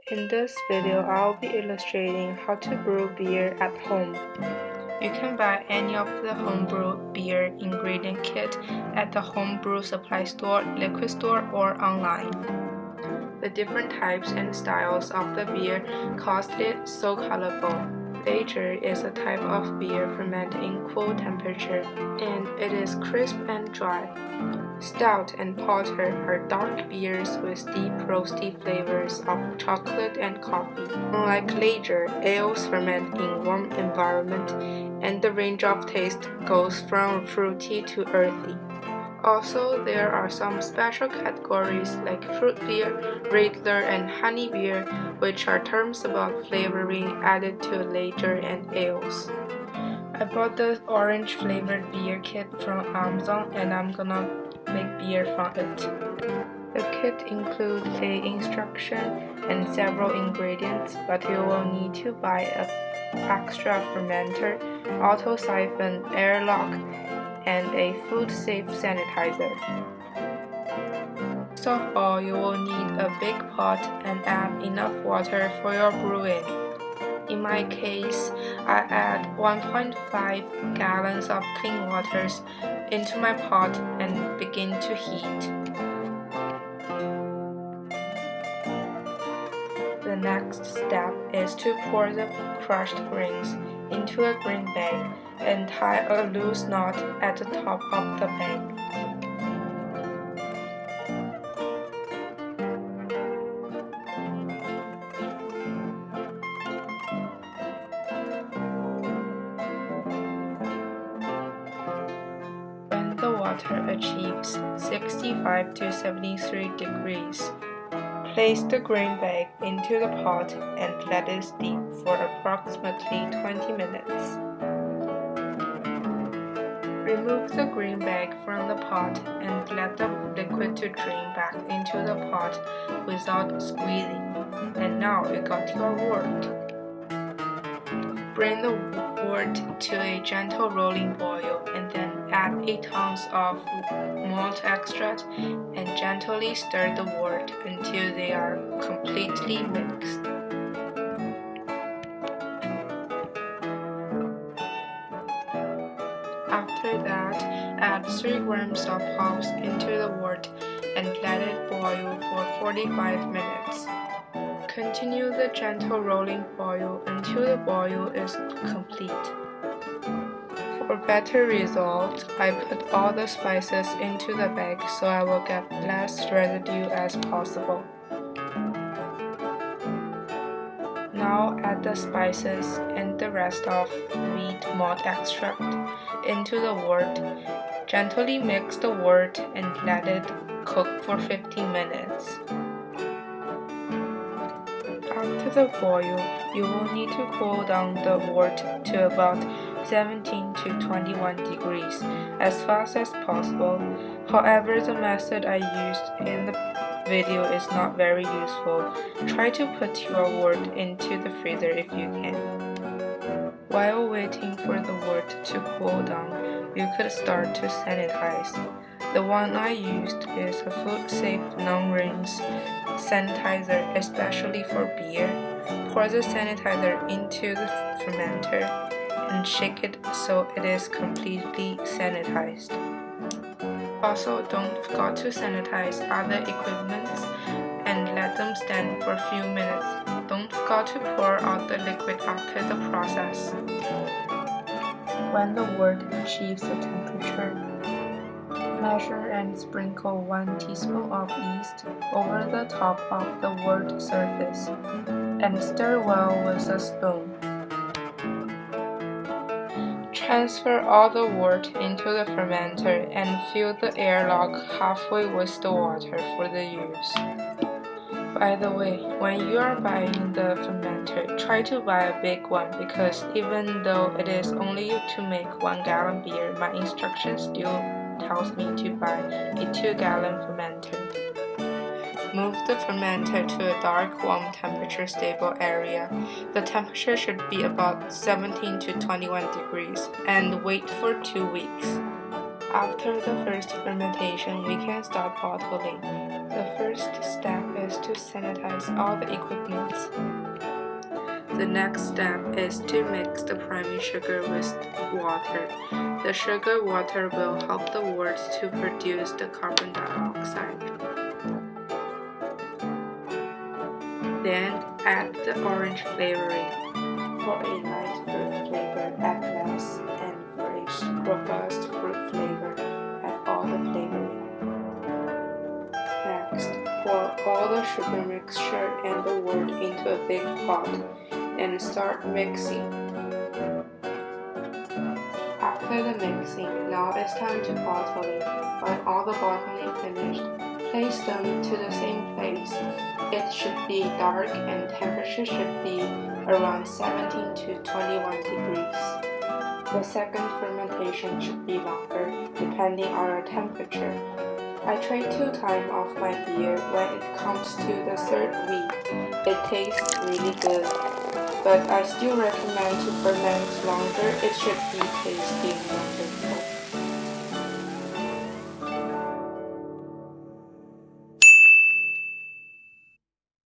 In this video, I'll be illustrating how to brew beer at home. You can buy any of the homebrew beer ingredient kit at the homebrew supply store, liquor store, or online. The different types and styles of the beer caused it so colorful. Lager is a type of beer fermented in cool temperature, and it is crisp and dry. Stout and porter are dark beers with deep roasty flavors of chocolate and coffee. Unlike lager, ales ferment in warm environment, and the range of taste goes from fruity to earthy. Also, there are some special categories like fruit beer, radler, and honey beer, which are terms about flavoring added to lager and ales. I bought the orange flavored beer kit from Amazon and I'm gonna make beer from it. The kit includes the instruction and several ingredients, but you will need to buy an extra fermenter, auto siphon, airlock, and a food-safe sanitizer. First of all, you will need a big pot and add enough water for your brewing. In my case, I add 1.5 gallons of clean waters into my pot and begin to heat. The next step is to pour the crushed grains into a grain bag and tie a loose knot at the top of the bag. When the water achieves 65 to 73 degrees, place the grain bag into the pot and let it steep for approximately 20 minutes. Remove the grain bag from the pot and let the liquid to drain back into the pot without squeezing. And now you got your wort. Bring the wort to a gentle rolling boil and then add 8 ounces of malt extract and gently stir the wort until they are completely mixed. After that, add 3 grams of hops into the wort and let it boil for 45 minutes. Continue the gentle rolling boil until the boil is complete. For better results, I put all the spices into the bag so I will get less residue as possible. Now add the spices and the rest of wheat malt extract into the wort. Gently mix the wort and let it cook for 15 minutes. After the boil, you will need to cool down the wort to about 17 to 21 degrees as fast as possible. However, the method I used in the video is not very useful. Try to put your wort into the freezer if you can. While waiting for the wort to cool down, you could start to sanitize. The one I used is a food-safe non-rinse sanitizer, especially for beer. Pour the sanitizer into the fermenter and shake it so it is completely sanitized. Also, don't forget to sanitize other equipments and let them stand for a few minutes. Don't forget to pour out the liquid after the process. When the wort achieves the temperature, measure and sprinkle 1 teaspoon of yeast over the top of the wort surface and stir well with a spoon. Transfer all the wort into the fermenter and fill the airlock halfway with the water for the use. By the way, when you are buying the fermenter, try to buy a big one because even though it is only to make 1 gallon beer, my instructions still tells me to buy a 2-gallon fermenter. Move the fermenter to a dark, warm, temperature-stable area. The temperature should be about 17 to 21 degrees and wait for 2 weeks. After the first fermentation, we can start bottling. The first step is to sanitize all the equipment. The next step is to mix the priming sugar with water. The sugar water will help the wort to produce the carbon dioxide. Then add the orange flavoring. For a light fruit flavor, add less, and for a robust fruit flavor, add all the flavoring. Next, pour all the sugar mixture and the wort into a big pot and start mixing. After the mixing, now it's time to bottling. When all the bottling finished, place them to the same place. It should be dark and temperature should be around 17 to 21 degrees. The second fermentation should be longer, depending on your temperature. I tried 2 times of my beer. When it comes to the third week, it tastes really good. But I still recommend to ferment longer. It should be tasting longer.